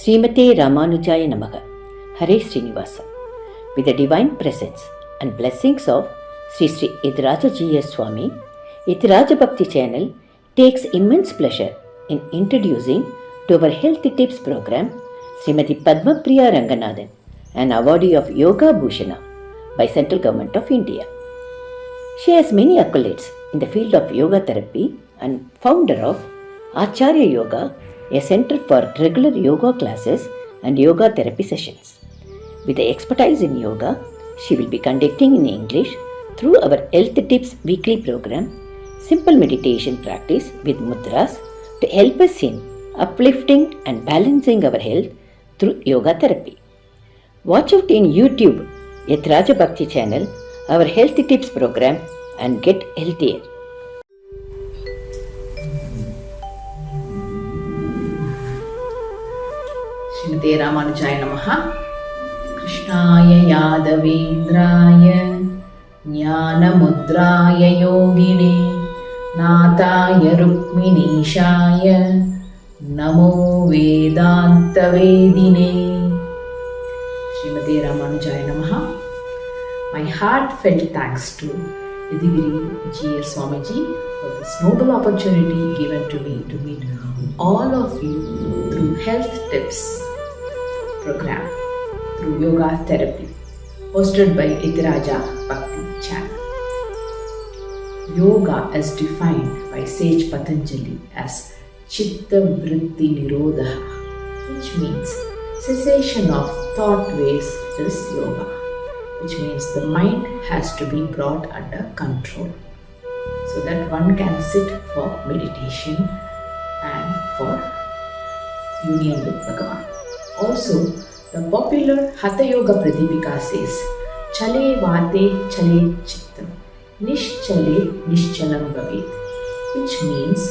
Srimate Ramanujaya Namaha. Hare Srinivasa. With the divine presence and blessings of Sri Sri Yathiraja G.S. Swami, Yathiraja Bhakti channel takes immense pleasure in introducing to our Healthy Tips program Srimati Padmapriya Ranganathan, an awardee of Yoga Bhusana by Central Government of India. She has many accolades in the field of yoga therapy and founder of Acharya Yoga, a center for regular yoga classes and yoga therapy sessions. With the expertise in yoga, she will be conducting in English through our Health Tips weekly program, simple meditation practice with mudras to help us in uplifting and balancing our health through yoga therapy. Watch out in YouTube, Yathiraja Bhakti channel, our Health Tips program and get healthier. Srimate Ramanujaya Namaha. Krishnaya Yadavendraya Jnanamudraya Yogine Nathaya Rukminishaya Namo Vedanta Vedine. Srimate Ramanujaya Namaha. My heartfelt thanks to Yathiraja G.S. Swamiji for this noble opportunity given to me to meet all of you through Health Tips program, through yoga therapy, hosted by Yathiraja Bhakti channel. Yoga is defined by sage Patanjali as Chitta Vritti Nirodha, which means cessation of thought waves is yoga, which means the mind has to be brought under control so that one can sit for meditation and for union with Bhagavan. Also, the popular Hatha Yoga Pradipika says, Chale Vate Chale Chittam, Nishchale Nishchalam Bhavet, which means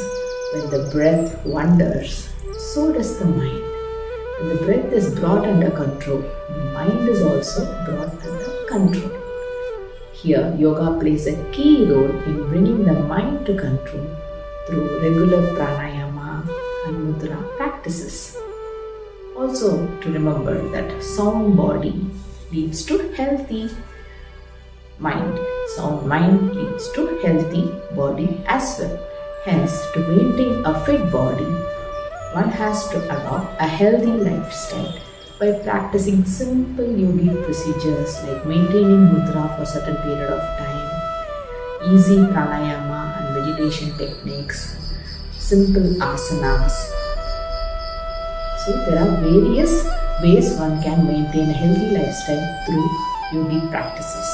when the breath wanders, so does the mind. When the breath is brought under control, the mind is also brought under control. Here, yoga plays a key role in bringing the mind to control through regular pranayama and mudra practices. Also, to remember that sound body leads to healthy mind. Sound mind leads to healthy body as well. Hence, to maintain a fit body, one has to adopt a healthy lifestyle by practicing simple yogic procedures like maintaining mudra for a certain period of time, easy pranayama and meditation techniques, simple asanas. So there are various ways one can maintain a healthy lifestyle through yogic practices.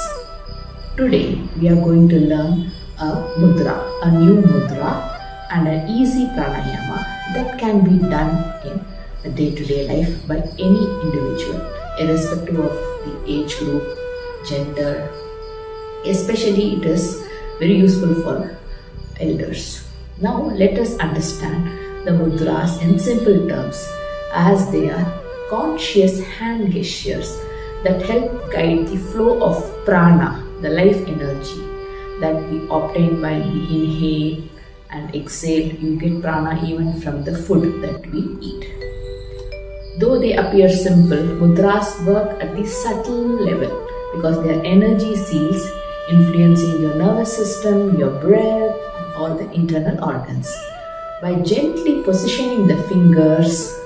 Today we are going to learn a mudra, a new mudra and an easy pranayama that can be done in a day-to-day life by any individual, irrespective of the age group, gender. Especially it is very useful for elders. Now let us understand the mudras in simple terms, as they are conscious hand gestures that help guide the flow of prana, the life energy that we obtain while we inhale and exhale. You get prana even from the food that we eat. Though they appear simple, mudras work at the subtle level because their energy seals influencing your nervous system, your breath, and all the internal organs. By gently positioning the fingers,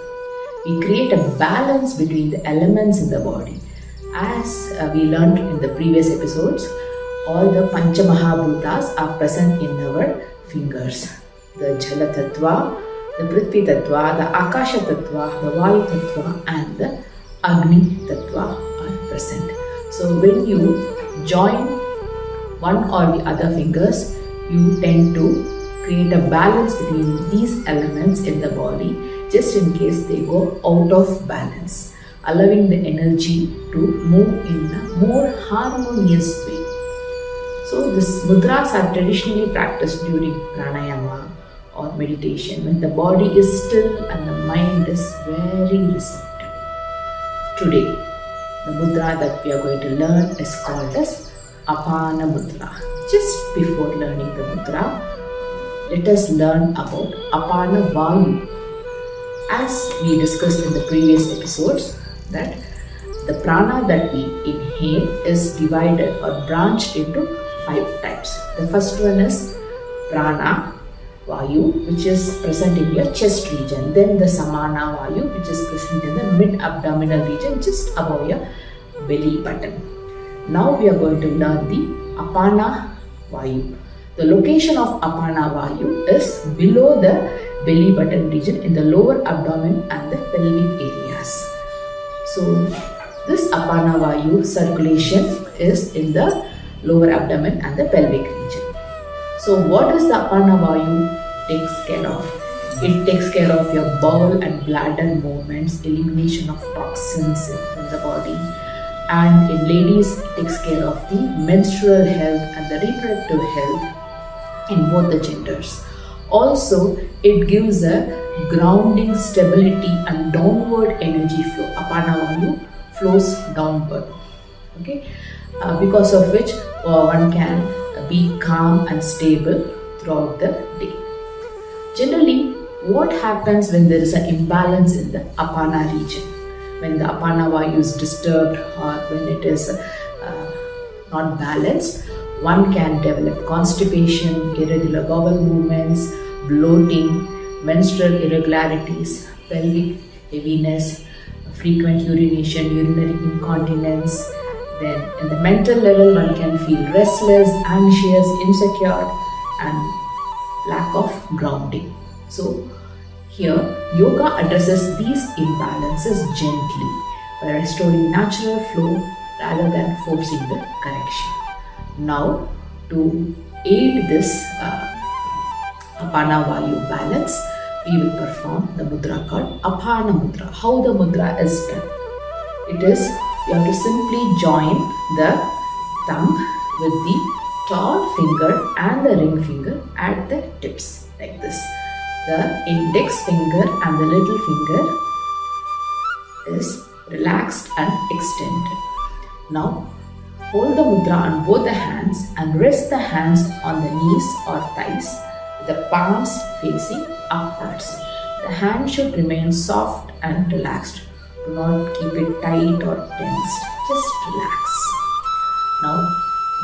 we create a balance between the elements in the body. As we learned in the previous episodes, all the Pancha Mahabhutas are present in our fingers. The Jala Tattva, the Prithvi Tattva, the Akasha Tattva, the Vayu Tattva and the Agni Tattva are present. So when you join one or the other fingers, you tend to create a balance between these elements in the body just in case they go out of balance, allowing the energy to move in a more harmonious way. So these mudras are traditionally practiced during pranayama or meditation when the body is still and the mind is very receptive. Today, the mudra that we are going to learn is called as Apana Mudra. Just before learning the mudra, let us learn about Apana Vayu. As we discussed in the previous episodes, that the prana that we inhale is divided or branched into 5 types. The first one is prana vayu, which is present in your chest region. Then the samana vayu, which is present in the mid-abdominal region, just above your belly button. Now we are going to learn the apana vayu. The location of apana vayu is below the belly button region in the lower abdomen and the pelvic areas. So this apana vayu circulation is in the lower abdomen and the pelvic region. So what does the apana vayu takes care of? It takes care of your bowel and bladder movements, elimination of toxins from the body, and in ladies it takes care of the menstrual health and the reproductive health in both the genders. Also, it gives a grounding stability and downward energy flow. Apana vayu flows downward. Okay, because of which one can be calm and stable throughout the day. Generally, what happens when there is an imbalance in the apana region? When the apana vayu is disturbed or when it is not balanced, one can develop constipation, irregular bowel movements, bloating, menstrual irregularities, pelvic heaviness, frequent urination, urinary incontinence. Then in the mental level, one can feel restless, anxious, insecure, and lack of grounding. So here, yoga addresses these imbalances gently by restoring natural flow rather than forcing the correction. Now, to aid this apana vayu balance, we will perform the mudra called apana mudra. How the mudra is done? It is, you have to simply join the thumb with the tall finger and the ring finger at the tips, like this. The index finger and the little finger is relaxed and extended. Now, hold the mudra on both the hands and rest the hands on the knees or thighs, with the palms facing upwards. The hand should remain soft and relaxed. Do not keep it tight or tensed. Just relax. Now,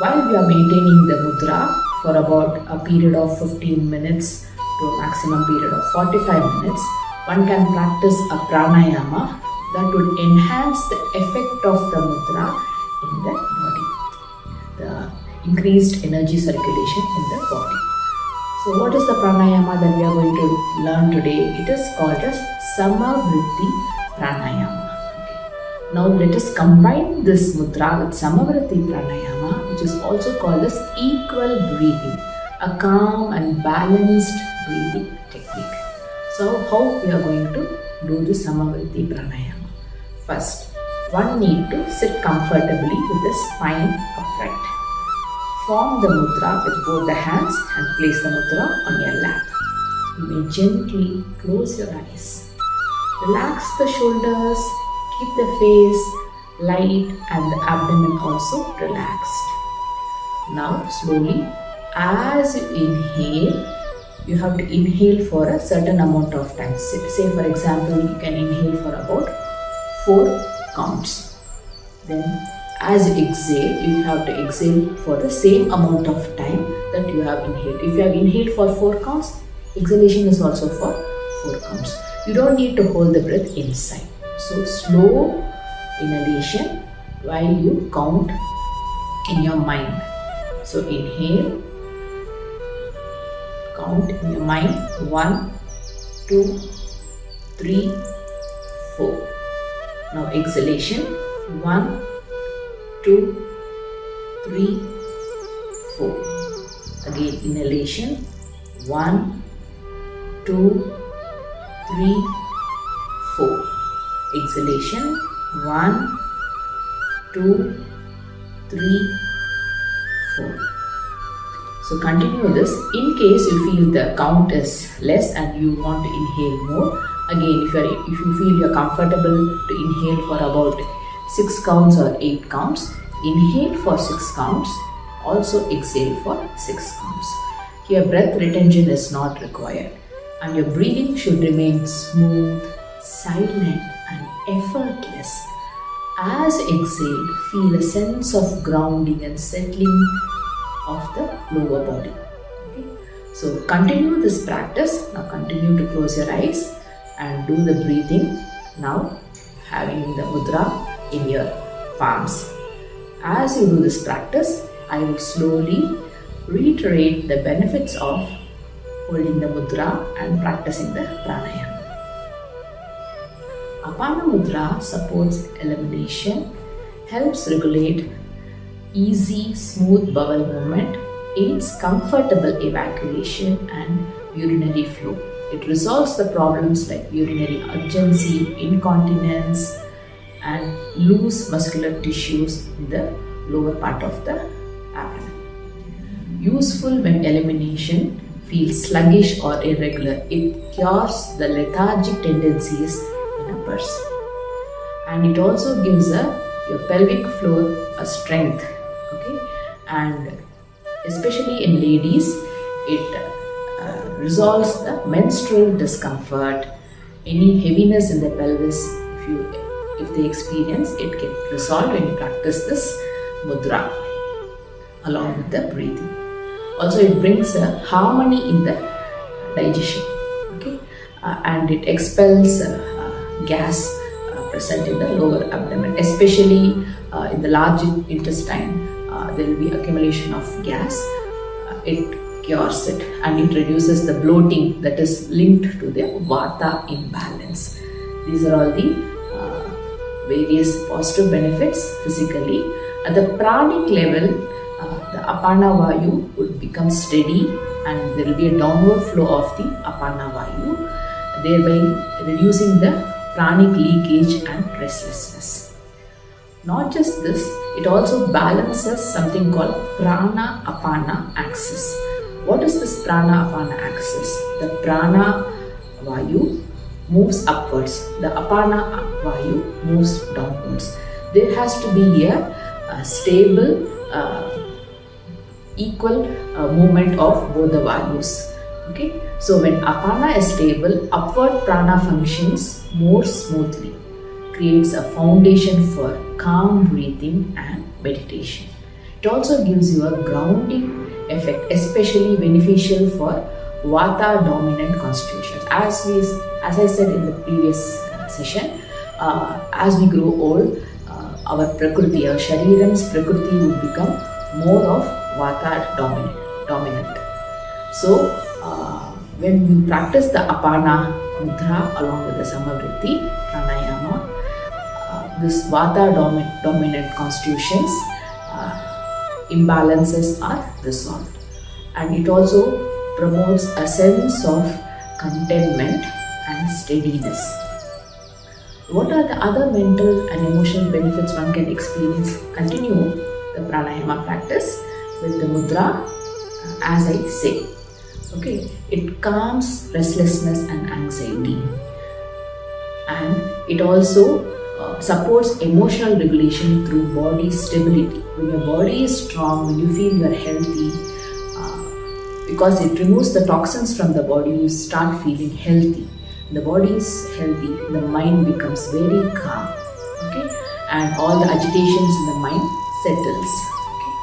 while we are maintaining the mudra for about a period of 15 minutes to a maximum period of 45 minutes, one can practice a pranayama that would enhance the effect of the mudra in the body, the increased energy circulation in the body. So what is the pranayama that we are going to learn today? It is called as Samavritti Pranayama. Okay. Now let us combine this mudra with Samavritti Pranayama, which is also called as equal breathing, a calm and balanced breathing technique. So how we are going to do the Samavritti Pranayama? First, one need to sit comfortably with the spine upright. Form the mudra with both the hands and place the mudra on your lap. You may gently close your eyes. Relax the shoulders, keep the face light and the abdomen also relaxed. Now slowly, as you inhale, you have to inhale for a certain amount of time. Say for example, you can inhale for about 4 counts. Then as you exhale, you have to exhale for the same amount of time that you have inhaled. If you have inhaled for 4 counts, exhalation is also for 4 counts. You don't need to hold the breath inside. So slow inhalation while you count in your mind. So inhale, count in your mind 1, 2, 3, 4. Now exhalation 1, 2, 3, 4. Again inhalation 1, 2, 3, 4. Exhalation 1, 2, 3, 4. So continue this. In case you feel the count is less and you want to inhale more, again if you feel you are comfortable to inhale for about 6 counts or 8 counts, inhale for 6 counts, also exhale for 6 counts. Here breath retention is not required and your breathing should remain smooth silent and effortless. As exhale, feel a sense of grounding and settling of the lower body. Okay? So continue this practice. Now continue to close your eyes and do the breathing. Now having the mudra in your palms. As you do this practice, I will slowly reiterate the benefits of holding the mudra and practicing the pranayama. Apana mudra supports elimination, helps regulate easy, smooth bowel movement, aids comfortable evacuation and urinary flow. It resolves the problems like urinary urgency, incontinence, and loose muscular tissues in the lower part of the abdomen. Useful when elimination feels sluggish or irregular. It cures the lethargic tendencies in a person. And it also gives your pelvic floor a strength. Okay? And especially in ladies, it resolves the menstrual discomfort, any heaviness in the pelvis. If they experience, it can resolve when you practice this mudra along with the breathing. Also, it brings a harmony in the digestion, okay, and it expels gas present in the lower abdomen, especially in the large intestine. There will be accumulation of gas. It cures it and it reduces the bloating that is linked to the vata imbalance. These are all the various positive benefits physically. At the pranic level, the apana vayu would become steady and there will be a downward flow of the apana vayu, thereby reducing the pranic leakage and restlessness. Not just this, it also balances something called prana apana axis. What is this prana apana axis? The prana vayu moves upwards, the apana vayu moves downwards. There has to be a stable, equal movement of both the vayus. Okay, so when apana is stable, upward prana functions more smoothly, creates a foundation for calm breathing and meditation. It also gives you a grounding effect, especially beneficial for vata dominant constitutions. As I said in the previous session, as we grow old, our prakriti, our shariram's prakriti would become more of vata dominant. So when you practice the apana mudra along with the samavritti pranayama, this vata dominant constitutions imbalances are resolved, and it also promotes a sense of contentment and steadiness. What are the other mental and emotional benefits one can experience? Continue the pranayama practice with the mudra as I say. Okay, it calms restlessness and anxiety, and it also supports emotional regulation through body stability. When your body is strong, when you feel you are healthy, because it removes the toxins from the body, you start feeling healthy. The body is healthy, the mind becomes very calm, okay, and all the agitations in the mind settles, okay,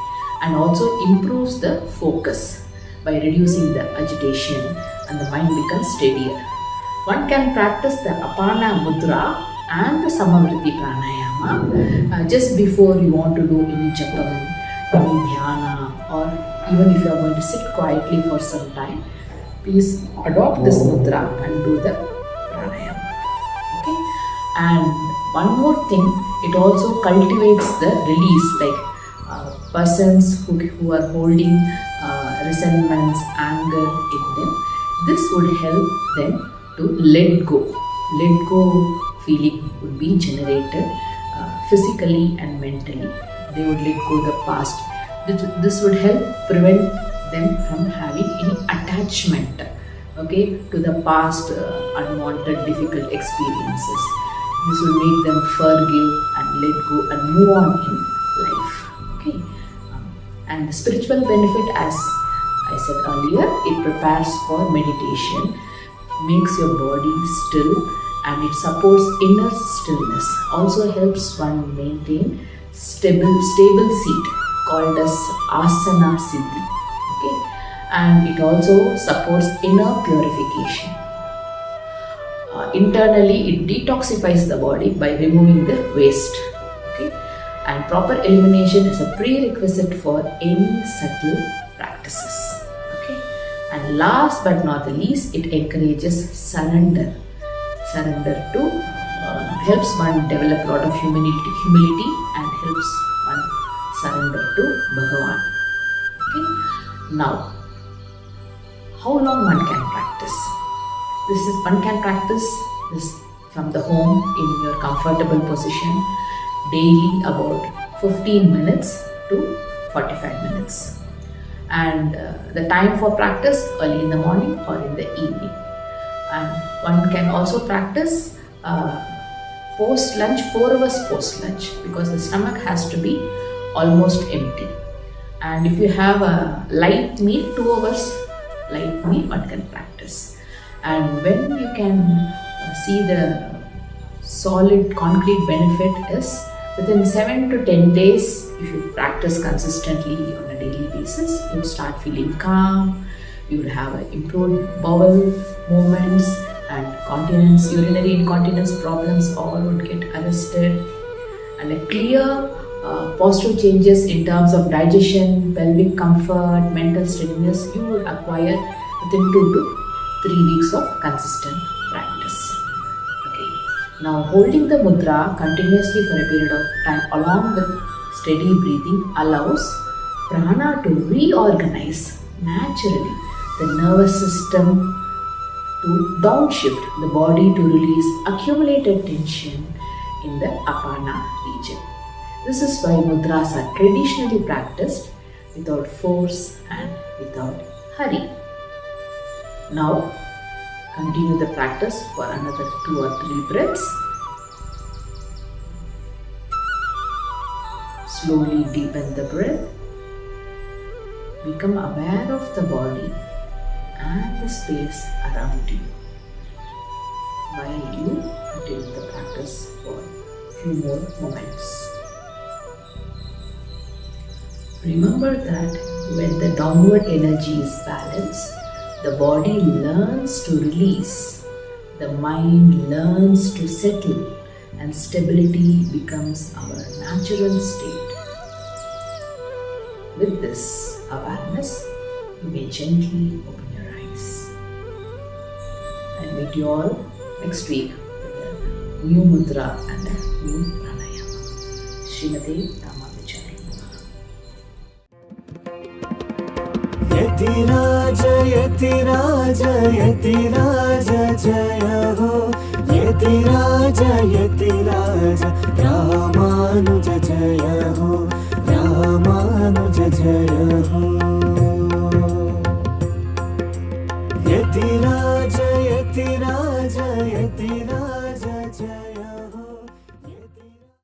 and also improves the focus by reducing the agitation, and the mind becomes steadier. One can practice the apana mudra and the samavritti pranayama just before you want to do any japam, any dhyana, or even if you are going to sit quietly for some time. Please adopt this mudra and do the pranayama. Okay, and one more thing, it also cultivates the release, like persons who are holding resentments, anger in them. This would help them to let go. Let go feeling would be generated physically and mentally. They would let go the past. This would help prevent them from having any attachment, okay, to the past unwanted difficult experiences. This will make them forgive and let go and move on in life. Okay, and the spiritual benefit, as I said earlier, it prepares for meditation, makes your body still, and it supports inner stillness. Also helps one maintain stable seat called as asana siddhi. Okay, and it also supports inner purification. Internally, it detoxifies the body by removing the waste. Okay, and proper elimination is a prerequisite for any subtle practices. Okay, and last but not the least, it encourages surrender. Surrender to helps one develop a lot of humility and helps one surrender to Bhagavan. Okay, now how long one can practice? One can practice this from the home in your comfortable position daily about 15 minutes to 45 minutes. And the time for practice early in the morning or in the evening. And one can also practice post lunch, 4 hours post lunch, because the stomach has to be almost empty. And if you have a light meal, 2 hours light meal, one can practice. And when you can see the solid concrete benefit is within 7 to 10 days. If you practice consistently on a daily basis, you start feeling calm, you will have improved bowel movements, and continence, urinary incontinence problems all would get arrested, and a clear positive changes in terms of digestion, pelvic comfort, mental steadiness you will acquire within 2 to 3 weeks of consistent practice. Okay. Now holding the mudra continuously for a period of time along with steady breathing allows prana to reorganize naturally the nervous system, to downshift the body to release accumulated tension in the apana region. This is why mudras are traditionally practiced without force and without hurry. Now, continue the practice for another 2 or 3 breaths. Slowly deepen the breath. Become aware of the body and the space around you while you continue the practice for a few more moments. Remember that when the downward energy is balanced, the body learns to release, the mind learns to settle, and stability becomes our natural state. With this awareness, you may gently open your eyes. I'll meet you all next week with a new mudra and a new pranayama. Srimate Ramavicharya. Yathiraja, Yathiraja, Yathiraja, Jaya Ho. Yathiraja, Yathiraja, Ramanuja Jaya Ho. Ramanuja Jaya